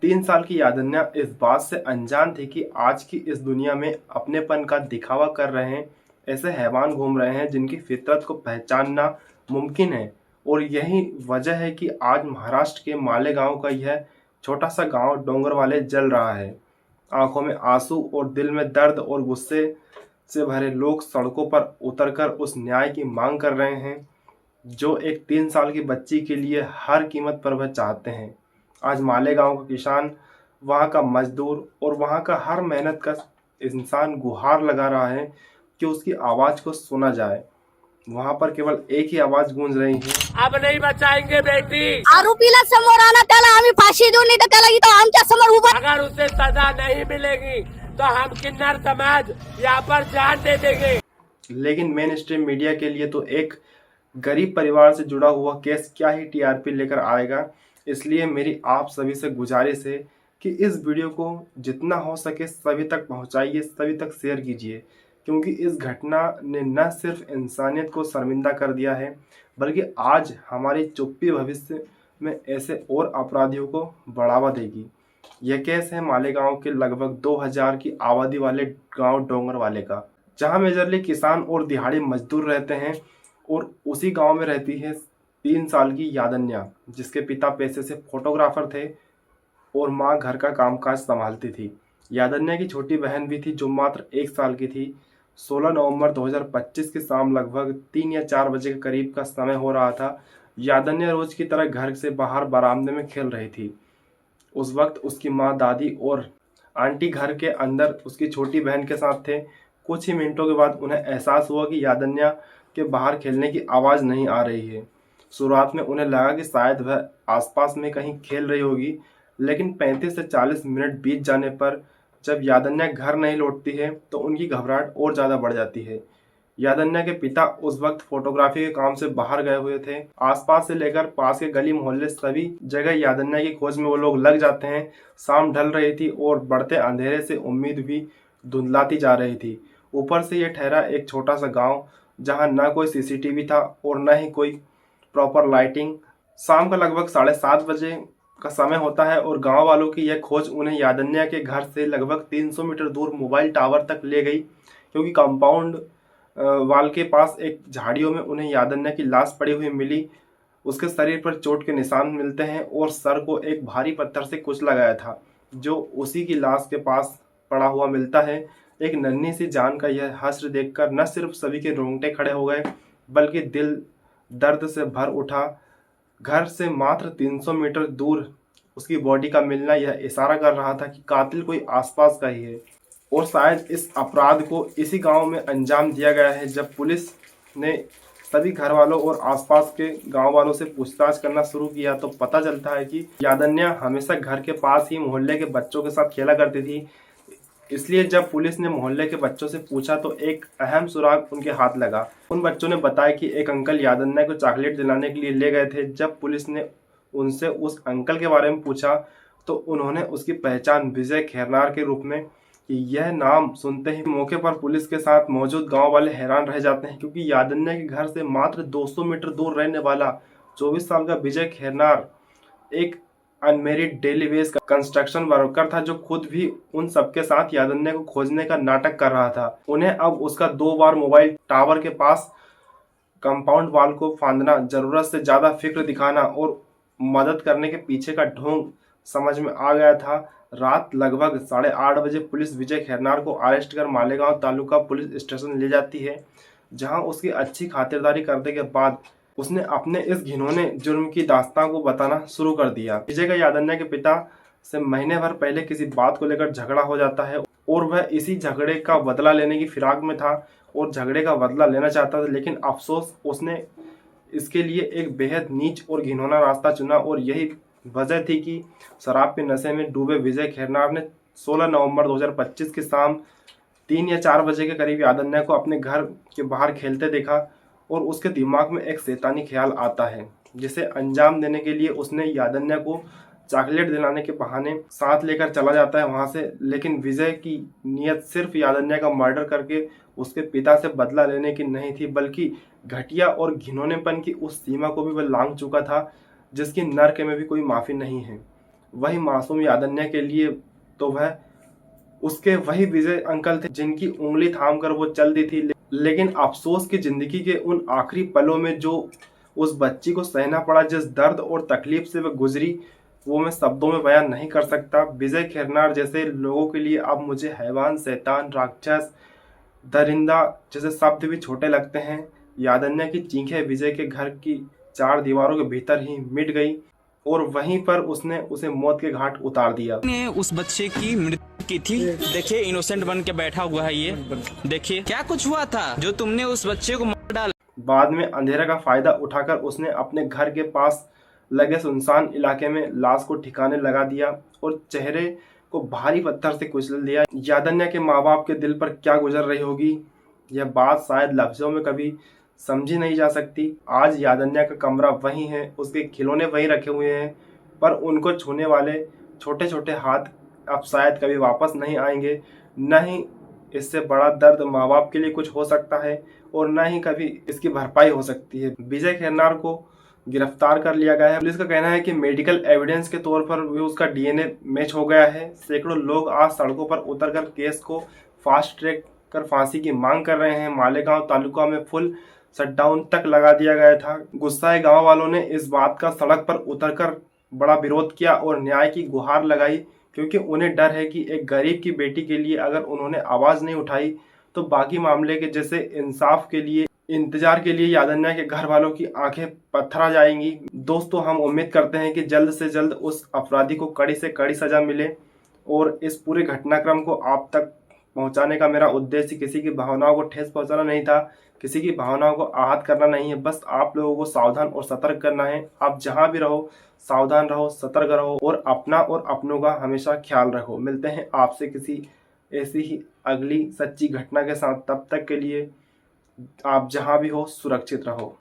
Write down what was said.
3 साल की यादन्या इस बात से अनजान थी कि आज की इस दुनिया में अपनेपन का दिखावा कर रहे हैं ऐसे हैवान घूम रहे हैं जिनकी फितरत को पहचानना मुमकिन है। और यही वजह है कि आज महाराष्ट्र के मालेगांव का यह छोटा सा गांव डोंगरवाले जल रहा है। आंखों में आंसू और दिल में दर्द और गुस्से से भरे लोग सड़कों पर उतरकर उस न्याय की मांग कर रहे हैं जो एक 3 साल की बच्ची के लिए हर कीमत पर वह चाहते हैं। आज मालेगांव का किसान, वहाँ का मजदूर और वहाँ का हर मेहनत का इंसान गुहार लगा रहा है कि उसकी आवाज को सुना जाए। वहाँ पर केवल एक ही आवाज गूंज रही है, अब नहीं बचाएंगे बेटी। आरोपीला समोर आणा, त्याला आम्ही फाशी देऊ, नाही तर त्याला इथं आमच्या समोर उभा। अगर उसे सजा नहीं मिलेगी तो हम किन्नर समाज यहाँ पर जान दे देंगे। लेकिन मेन स्ट्रीम मीडिया के लिए तो एक गरीब परिवार से जुड़ा हुआ केस क्या ही टीआरपी लेकर आएगा। इसलिए मेरी आप सभी से गुजारिश है कि इस वीडियो को जितना हो सके सभी तक पहुंचाइए, सभी तक शेयर कीजिए, क्योंकि इस घटना ने न सिर्फ इंसानियत को शर्मिंदा कर दिया है बल्कि आज हमारी चुप्पी भविष्य में ऐसे और अपराधियों को बढ़ावा देगी। यह केस है मालेगांव के लगभग 2000 की आबादी वाले गांव डोंगरवाले का, जहां मेजरली किसान और दिहाड़ी मजदूर रहते हैं। और उसी गांव में रहती है 3 साल की यादन्या, जिसके पिता पेशे से फोटोग्राफर थे और माँ घर का कामकाज संभालती थी। यादन्या की छोटी बहन भी थी जो मात्र 1 साल की थी। 16 नवंबर 2025 की शाम लगभग 3 या 4 बजे के करीब का समय हो रहा था। यादन्या रोज की तरह घर से बाहर बरामदे में खेल रही थी। उस वक्त उसकी माँ, दादी और आंटी घर के अंदर उसकी छोटी बहन के साथ थे। कुछ ही मिनटों के बाद उन्हें एहसास हुआ कि यादन्या के बाहर खेलने की आवाज़ नहीं आ रही है। शुरुआत में उन्हें लगा कि शायद वह आसपास में कहीं खेल रही होगी, लेकिन 35 से 40 मिनट बीत जाने पर जब यादन्या घर नहीं लौटती है तो उनकी घबराहट और ज़्यादा बढ़ जाती है। यादन्या के पिता उस वक्त फोटोग्राफी के काम से बाहर गए हुए थे। आसपास से लेकर पास के गली मोहल्ले सभी जगह यादन्या की खोज में वो लोग लग जाते हैं। शाम ढल रही थी और बढ़ते अंधेरे से उम्मीद भी धुंधलाती जा रही थी। ऊपर से यह ठहरा एक छोटा सा गांव जहां न कोई सीसीटीवी था और न ही कोई प्रॉपर लाइटिंग। शाम का लगभग 7:30 बजे का समय होता है और गांव वालों की यह खोज उन्हें यादन्या के घर से लगभग 300 मीटर दूर मोबाइल टावर तक ले गई, क्योंकि कंपाउंड वाल के पास एक झाड़ियों में उन्हें यादन्या की लाश पड़ी हुई मिली। उसके शरीर पर चोट के निशान मिलते हैं और सर को एक भारी पत्थर से कुचला गया था, जो उसी की लाश के पास पड़ा हुआ मिलता है। एक नन्ही सी जान का यह हश्र देखकर न सिर्फ सभी के रोंगटे खड़े हो गए बल्कि दिल दर्द से भर उठा। घर से मात्र 300 मीटर दूर उसकी बॉडी का मिलना यह इशारा कर रहा था कि कातिल कोई आसपास का ही है और शायद इस अपराध को इसी गांव में अंजाम दिया गया है। जब पुलिस ने सभी घर वालों और आसपास के गांव वालों से पूछताछ करना शुरू किया तो पता चलता है कि यादन्या हमेशा घर के पास ही मोहल्ले के बच्चों के साथ खेला करती थी। इसलिए जब पुलिस ने मोहल्ले के बच्चों से पूछा तो एक अहम सुराग उनके हाथ लगा। उन बच्चों ने बताया कि एक अंकल यादन्या को चॉकलेट दिलाने के लिए ले गए थे। जब पुलिस ने उनसे उस अंकल के बारे में पूछा तो उन्होंने उसकी पहचान विजय खैरनार के रूप में कि यह नाम सुनते ही मौके पर पुलिस के साथ मौजूद गांव वाले हैरान रह जाते हैं, क्योंकि यादन्या के घर से मात्र 200 मीटर दूर रहने वाला 24 साल का विजय खैरनार एक अनमेरिड डेली वेज का कंस्ट्रक्शन वर्कर था, जो खुद भी उन सबके साथ यादन्या को खोजने का नाटक कर रहा था। उन्हें अब उसका 2 बार मोबाइल टावर के पास कंपाउंड वाल को फांदना, जरूरत से ज्यादा फिक्र दिखाना और मदद करने के पीछे का ढोंग समझ में आ गया था। रात लगभग 8:30 बजे पुलिस विजय खैरनार को अरेस्ट कर मालेगांव तालुका पुलिस स्टेशन ले जाती है, जहां उसकी अच्छी खातिरदारी करने के बाद उसने अपने इस घिनौने जुर्म की दास्तां को बताना शुरू कर दिया। विजय का यादन्या के पिता से महीने भर पहले किसी बात को लेकर झगड़ा हो जाता है और वह इसी झगड़े का बदला लेने की फिराक में था और झगड़े का बदला लेना चाहता था, लेकिन अफसोस उसने इसके लिए एक बेहद नीच और घिनौना रास्ता चुना। और यही वजह थी कि शराब के नशे में डूबे विजय खैरनार ने 16 नवंबर 2025 की शाम 3 या 4 बजे के करीब यादन्या को अपने घर के बाहर खेलते देखा और उसके दिमाग में एक शैतानी ख्याल आता है, जिसे अंजाम देने के लिए उसने यादन्या को चॉकलेट दिलाने के बहाने साथ लेकर चला जाता है वहां से। लेकिन विजय की नीयत सिर्फ यादन्या का मर्डर करके उसके पिता से बदला लेने की नहीं थी, बल्कि घटिया और घिनौनेपन की उस सीमा को भी वह लांघ चुका था जिसकी नर्क में भी कोई माफी नहीं है। वही मासूम यादन्या के लिए तो वह उसके वही विजय अंकल थे जिनकी उंगली थामकर वो चलती थी। लेकिन अफसोस की जिंदगी के उन आखिरी पलों में जो उस बच्ची को सहना पड़ा, जिस दर्द और तकलीफ से वह गुजरी, वो मैं शब्दों में बयान नहीं कर सकता। विजय खैरनार जैसे लोगों के लिए अब मुझे हैवान, शैतान, राक्षस, दरिंदा जैसे शब्द भी छोटे लगते हैं। यादन्या की चीखें विजय के घर की 4 दीवारों के भीतर ही मिट गई और वहीं पर उसने उसे मौत के घाट उतार दिया। ने उस बच्चे की मृत्यु की थी। देखिए इनोसेंट बन के बैठा हुआ है ये। देखिए क्या कुछ हुआ था जो तुमने उस बच्चे को मार डाला। बाद में अंधेरे का फायदा उठाकर उसने अपने घर के पास लगे सुनसान इलाके में लाश को ठिकाने लगा दिया और चेहरे को भारी पत्थर से कुचल दिया। यादन्या के माँ बाप के दिल पर क्या गुजर रही होगी, यह बात शायद लफ्जों में कभी समझी नहीं जा सकती। आज यादन्या का कमरा वही है, उसके खिलौने वहीं रखे हुए हैं, पर उनको छूने वाले छोटे छोटे हाथ अब शायद कभी वापस नहीं आएंगे। न ही इससे बड़ा दर्द माँ बाप के लिए कुछ हो सकता है और न ही कभी इसकी भरपाई हो सकती है। विजय खैरनार को गिरफ्तार कर लिया गया है। पुलिस का कहना है कि मेडिकल एविडेंस के तौर पर भी उसका डीएनए मैच हो गया है। सैकड़ों लोग आज सड़कों पर उतरकर केस को फास्ट ट्रैक कर फांसी की मांग कर रहे हैं। मालेगांव तालुका में फुल शटडाउन तक लगा दिया गया था। गुस्साए गांव वालों ने इस बात का सड़क पर उतरकर बड़ा विरोध किया और न्याय की गुहार लगाई, क्योंकि उन्हें डर है कि एक गरीब की बेटी के लिए अगर उन्होंने आवाज नहीं उठाई तो बाकी मामले के जैसे इंसाफ के लिए इंतजार के लिए यादन्या के घर वालों की आंखें पत्थरा जाएंगी। दोस्तों, हम उम्मीद करते हैं कि जल्द से जल्द उस अपराधी को कड़ी से कड़ी सजा मिले और इस पूरे घटनाक्रम को आप तक पहुंचाने का मेरा उद्देश्य किसी की भावनाओं को ठेस पहुंचाना नहीं था, किसी की भावनाओं को आहत करना नहीं है। बस आप लोगों को सावधान और सतर्क करना है। आप जहां भी रहो सावधान रहो, सतर्क रहो और अपना और अपनों का हमेशा ख्याल रखो। मिलते हैं आपसे किसी ऐसी ही अगली सच्ची घटना के साथ। तब तक के लिए आप जहां भी हो सुरक्षित रहो।